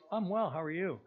I'm well. How are you?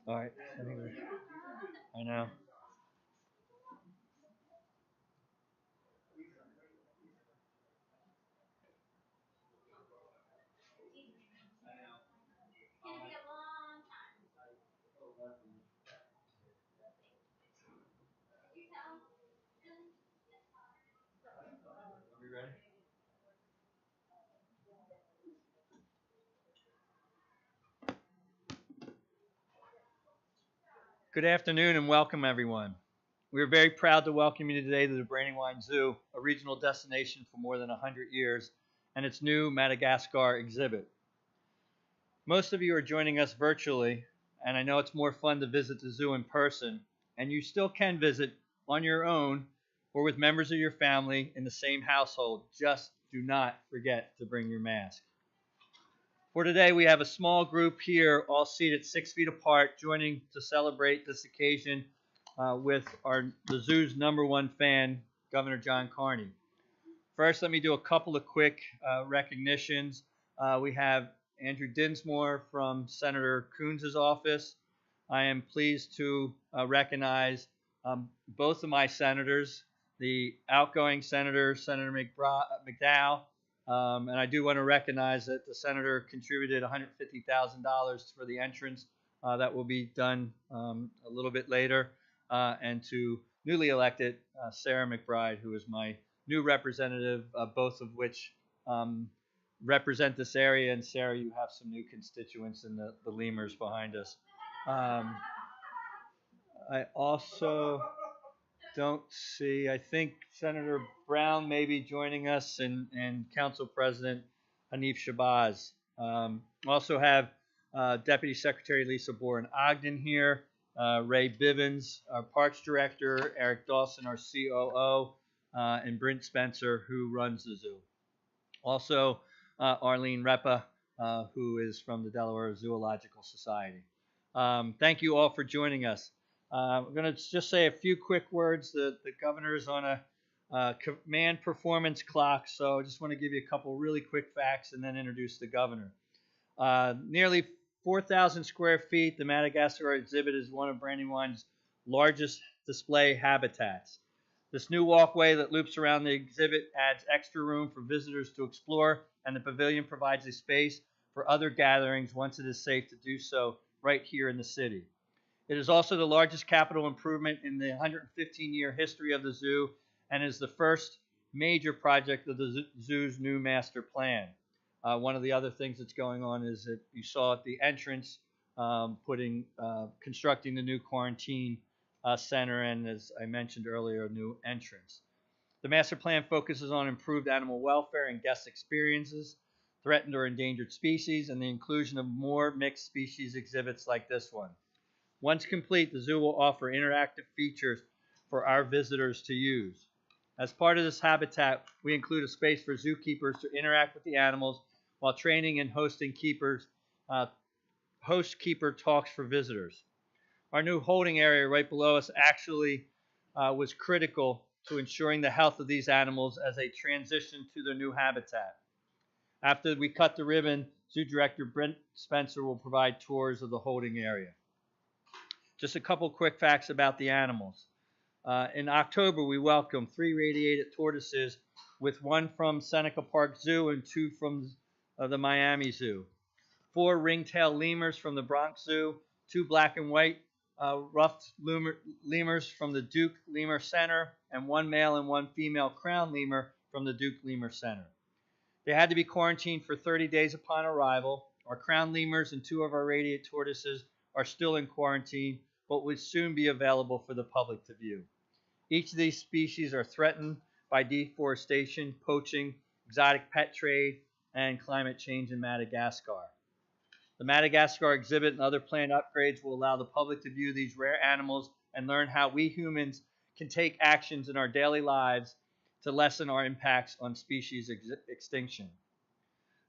All right. I know. Are we ready? Good afternoon and welcome, everyone. We are very proud to welcome you today to the Brandywine Zoo, a regional destination for more than 100 years, and its new Madagascar exhibit. Most of you are joining us virtually, and I know it's more fun to visit the zoo in person, and you still can visit on your own or with members of your family in the same household. Just do not forget to bring your mask. For today, we have a small group here, all seated 6 feet apart, joining to celebrate this occasion with the zoo's #1 fan, Governor John Carney. First, let me do a couple of quick recognitions. We have Andrew Dinsmore from Senator Coons' office. I am pleased to recognize both of my senators, the outgoing senator, Senator McDowell, and I do want to recognize that the senator contributed $150,000 for the entrance that will be done a little bit later, and to newly elected Sarah McBride, who is my new representative, both of which represent this area. And Sarah, you have some new constituents in the lemurs behind us. I also don't see, I think Senator Brown may be joining us, and Council President Hanif Shabazz. Also have Deputy Secretary Lisa Boren-Ogden here, Ray Bivens, our Parks Director, Eric Dawson, our COO, and Brent Spencer, who runs the zoo. Also, Arlene Repa, who is from the Delaware Zoological Society. Thank you all for joining us. I'm going to just say a few quick words. The governor is on a command performance clock, so I just want to give you a couple really quick facts and then introduce the governor. Nearly 4,000 square feet, the Madagascar exhibit is one of Brandywine's largest display habitats. This new walkway that loops around the exhibit adds extra room for visitors to explore, and the pavilion provides a space for other gatherings once it is safe to do so right here in the city. It is also the largest capital improvement in the 115-year history of the zoo and is the first major project of the zoo's new master plan. One of the other things that's going on is that you saw at the entrance constructing the new quarantine center, and as I mentioned earlier, a new entrance. The master plan focuses on improved animal welfare and guest experiences, threatened or endangered species, and the inclusion of more mixed species exhibits like this one. Once complete, the zoo will offer interactive features for our visitors to use. As part of this habitat, we include a space for zookeepers to interact with the animals while training and hosting keepers, host keeper talks for visitors. Our new holding area right below us actually was critical to ensuring the health of these animals as they transition to their new habitat. After we cut the ribbon, Zoo Director Brent Spencer will provide tours of the holding area. Just a couple quick facts about the animals. In October, we welcomed 3 radiated tortoises, with 1 from Seneca Park Zoo and 2 from the Miami Zoo. 4 ringtail lemurs from the Bronx Zoo, 2 black and white ruffed lemurs from the Duke Lemur Center, and 1 male and 1 female crown lemur from the Duke Lemur Center. They had to be quarantined for 30 days upon arrival. Our crown lemurs and 2 of our radiated tortoises are still in quarantine, but will soon be available for the public to view. Each of these species are threatened by deforestation, poaching, exotic pet trade, and climate change in Madagascar. The Madagascar exhibit and other planned upgrades will allow the public to view these rare animals and learn how we humans can take actions in our daily lives to lessen our impacts on species extinction.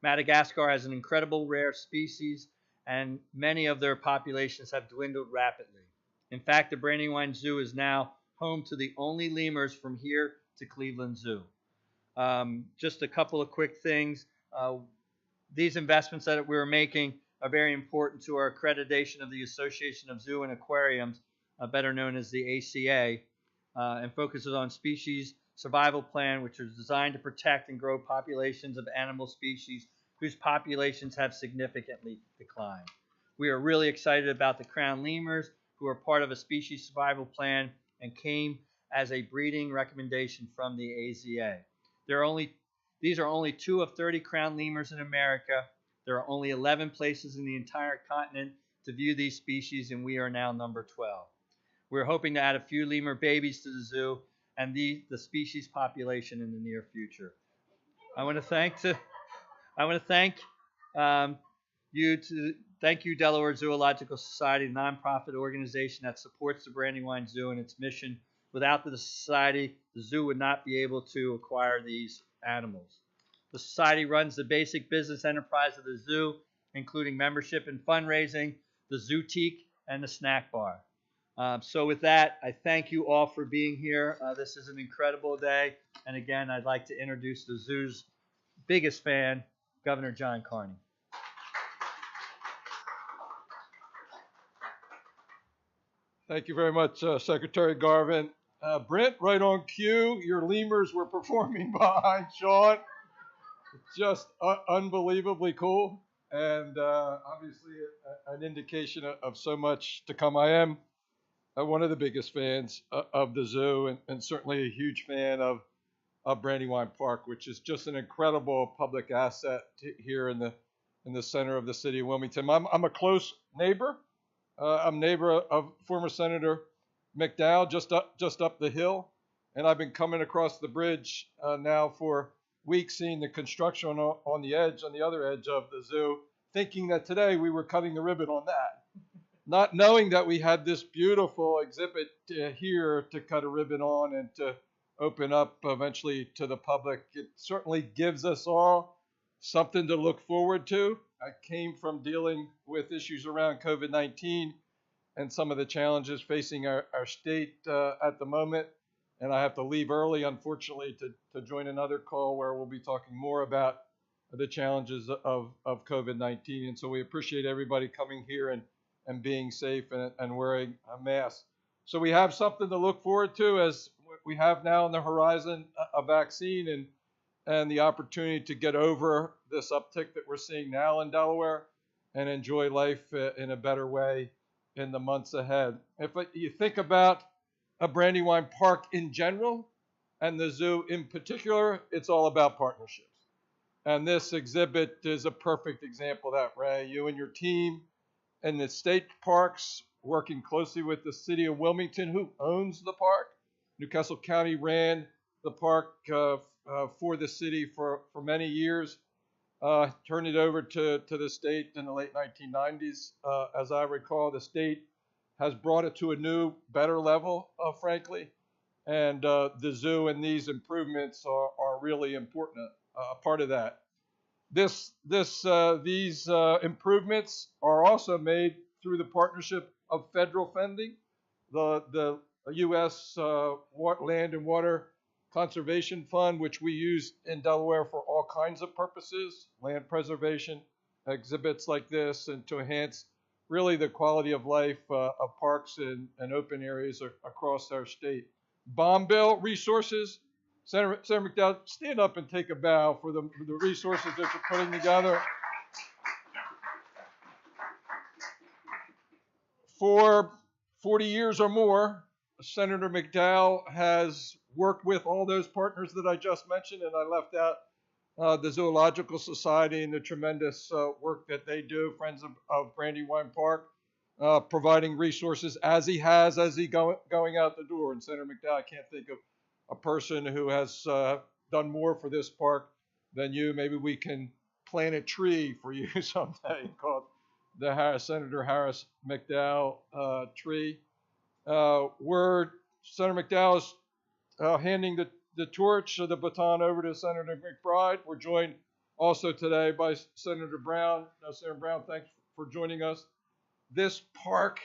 Madagascar has an incredible rare species, and many of their populations have dwindled rapidly. In fact, the Brandywine Zoo is now home to the only lemurs from here to Cleveland Zoo. Just a couple of quick things. These investments that we're making are very important to our accreditation of the Association of Zoo and Aquariums, better known as the ACA, and focuses on species survival plan, which is designed to protect and grow populations of animal species whose populations have significantly declined. We are really excited about the crowned lemurs, who are part of a species survival plan and came as a breeding recommendation from the AZA. These are only 2 of 30 crowned lemurs in America. There are only 11 places in the entire continent to view these species, and we are now number 12. We're hoping to add a few lemur babies to the zoo and the species population in the near future. I want to thank you, Delaware Zoological Society, a nonprofit organization that supports the Brandywine Zoo and its mission. Without the society, the zoo would not be able to acquire these animals. The society runs the basic business enterprise of the zoo, including membership and fundraising, the Zootique, and the snack bar. So with that, I thank you all for being here. This is an incredible day. And again, I'd like to introduce the zoo's biggest fan, Governor John Carney. Thank you very much, Secretary Garvin. Brent, right on cue, your lemurs were performing behind Sean. Just unbelievably cool, and obviously an indication of so much to come. I am one of the biggest fans of the zoo, and certainly a huge fan of Brandywine Park, which is just an incredible public asset here in the center of the city of Wilmington. I'm a close neighbor. I'm a neighbor of former Senator McDowell, just up the hill, and I've been coming across the bridge now for weeks, seeing the construction on the other edge of the zoo, thinking that today we were cutting the ribbon on that, not knowing that we had this beautiful exhibit here to cut a ribbon on and to open up eventually to the public. It certainly gives us all something to look forward to. I came from dealing with issues around COVID-19 and some of the challenges facing our state at the moment. And I have to leave early, unfortunately, to join another call where we'll be talking more about the challenges of COVID-19. And so we appreciate everybody coming here and being safe and wearing a mask. So we have something to look forward to, as we have now on the horizon a vaccine and the opportunity to get over this uptick that we're seeing now in Delaware and enjoy life in a better way in the months ahead. If you think about a Brandywine Park in general and the zoo in particular, it's all about partnerships. And this exhibit is a perfect example of that, Ray. You and your team and the state parks working closely with the city of Wilmington, who owns the park. Newcastle County ran the park for the city for many years, turned it over to the state in the late 1990s. As I recall, the state has brought it to a new, better level, frankly. And the zoo and these improvements are really important, a part of that. These improvements are also made through the partnership of federal funding, the U.S. Land and Water Conservation Fund, which we use in Delaware for all kinds of purposes, land preservation, exhibits like this, and to enhance really the quality of life of parks and open areas across our state. Bomb Bill resources. Senator McDowell, stand up and take a bow for the resources that you're putting together. For 40 years or more, Senator McDowell has worked with all those partners that I just mentioned, and I left out the Zoological Society and the tremendous work that they do, Friends of Brandywine Park, providing resources as he has as he going out the door. And Senator McDowell, I can't think of a person who has done more for this park than you. Maybe we can plant a tree for you someday called the Senator Harris McDowell tree. Senator McDowell is handing the torch of the baton over to Senator McBride. We're joined also today by Senator Brown. Senator Brown, thanks for joining us. This park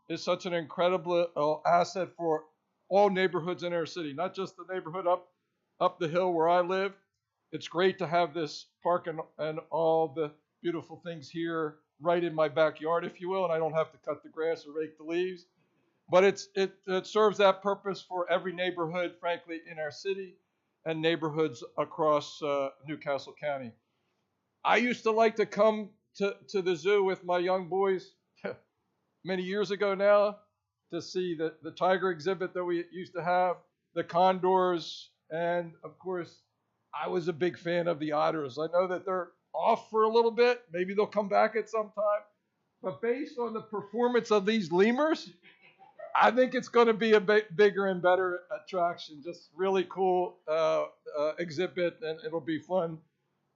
is such an incredible asset for all neighborhoods in our city, not just the neighborhood up the hill where I live. It's great to have this park and all the beautiful things here right in my backyard, if you will, and I don't have to cut the grass or rake the leaves. But it serves that purpose for every neighborhood, frankly, in our city and neighborhoods across Newcastle County. I used to like to come to the zoo with my young boys many years ago now to see the tiger exhibit that we used to have, the condors, and of course, I was a big fan of the otters. I know that they're off for a little bit. Maybe they'll come back at some time. But based on the performance of these lemurs, I think it's going to be a bigger and better attraction. Just really cool exhibit, and it'll be fun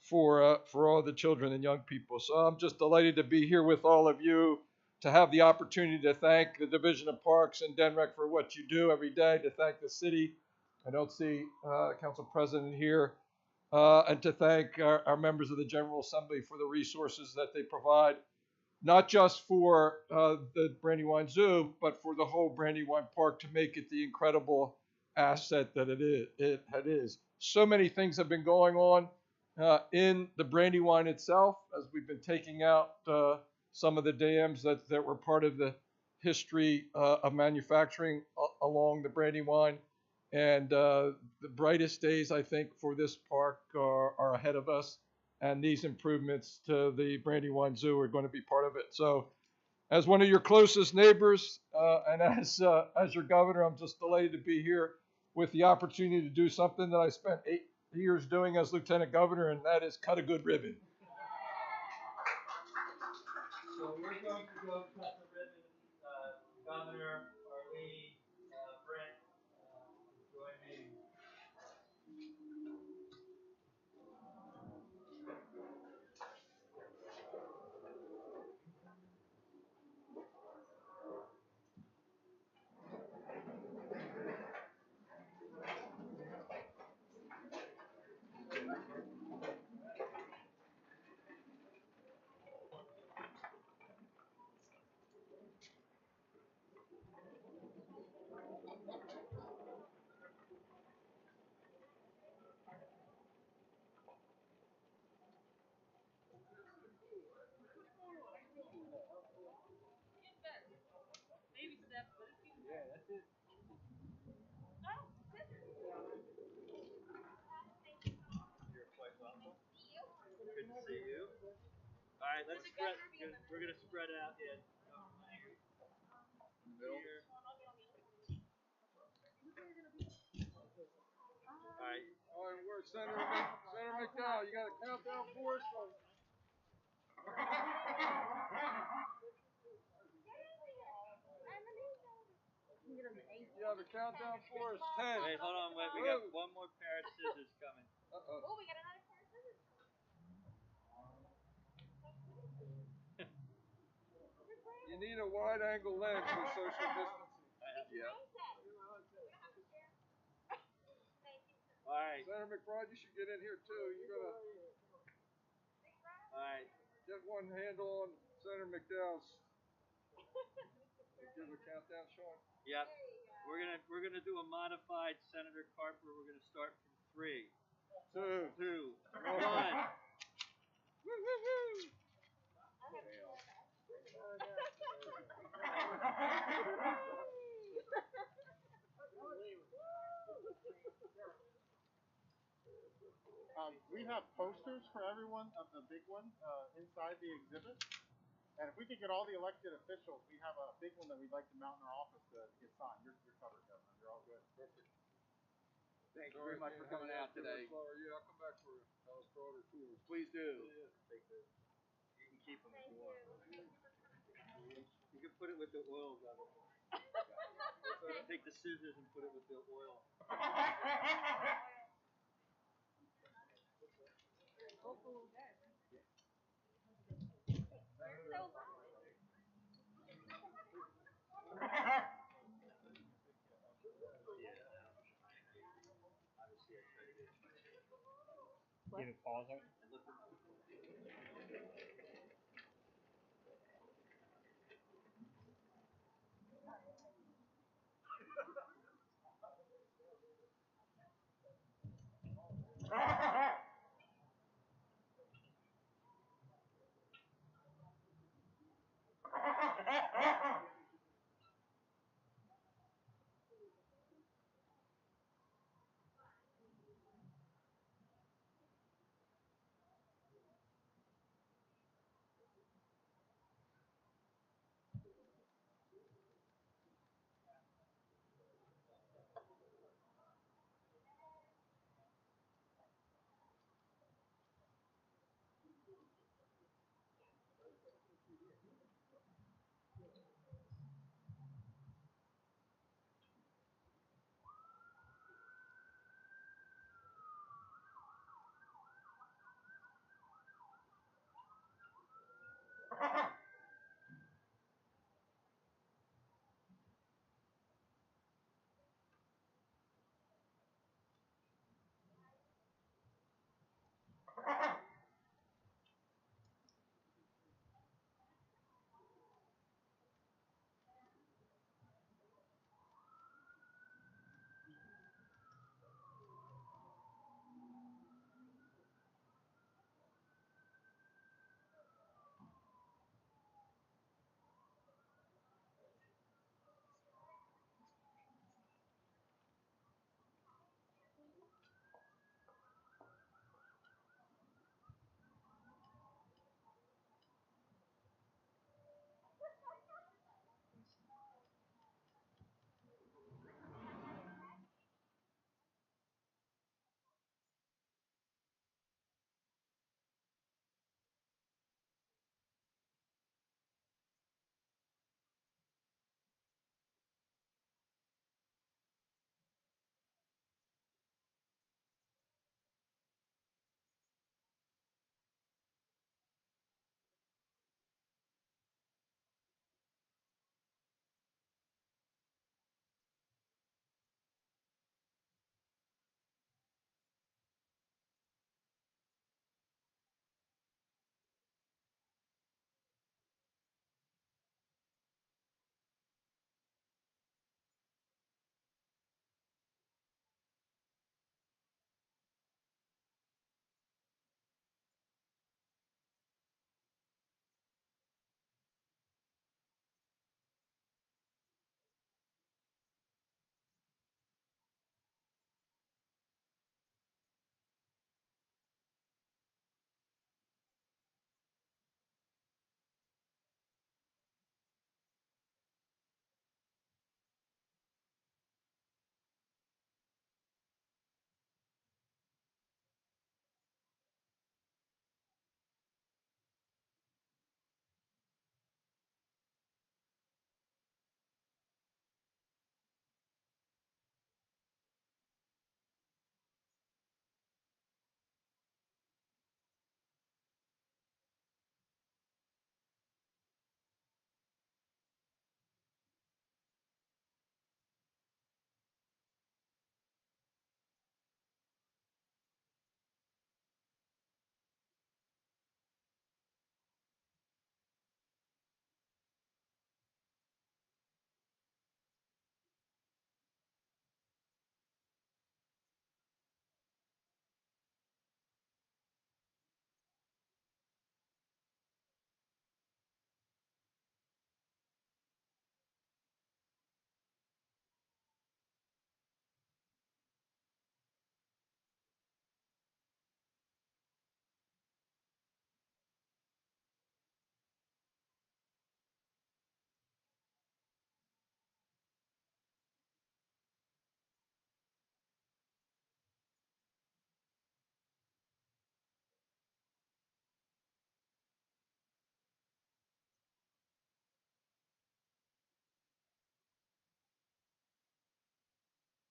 for all the children and young people. So I'm just delighted to be here with all of you, to have the opportunity to thank the Division of Parks and DNREC for what you do every day, to thank the city. I don't see Council President here. And to thank our members of the General Assembly for the resources that they provide, not just for the Brandywine Zoo, but for the whole Brandywine Park to make it the incredible asset that it is. So many things have been going on in the Brandywine itself, as we've been taking out some of the dams that were part of the history of manufacturing along the Brandywine. And the brightest days, I think, for this park are ahead of us. And these improvements to the Brandywine Zoo are going to be part of it. So as one of your closest neighbors and as your governor, I'm just delighted to be here with the opportunity to do something that I spent 8 years doing as lieutenant governor, and that is cut a good ribbon. So we're going to go cut the ribbon. Governor, Arlene, Brent, join me. Yeah, that's it. You're quite welcome. Good to see you. All right, let's spread. We're going to spread out here. Here. All right, we're Senator McDowell. You got a countdown for us? You have a countdown for us? 10. Wait, hold on. Wait, we got one more pair of scissors coming. Uh-oh. Oh, we got another pair of scissors. You need a wide-angle lens for social distancing. Yeah. All right. Senator McBride, you should get in here too. You gotta. All right. Get one handle on Senator McDowell's. Give a countdown, Sean. Yep. We're gonna do a modified Senator Carper. We're gonna start from 3, 2, 1. Woo, woo, woo. We have posters for everyone of the big one inside the exhibit. And if we could get all the elected officials, we have a big one that we'd like to mount in our office to get signed. You're covered, Governor. You're all good. Perfect. Thank you very much for coming out today. Yeah, I'll come back for other tools. Please do. You can keep them if you want. You can put with the oil, brother. Take the scissors and put it with the oil. Give it pause on it.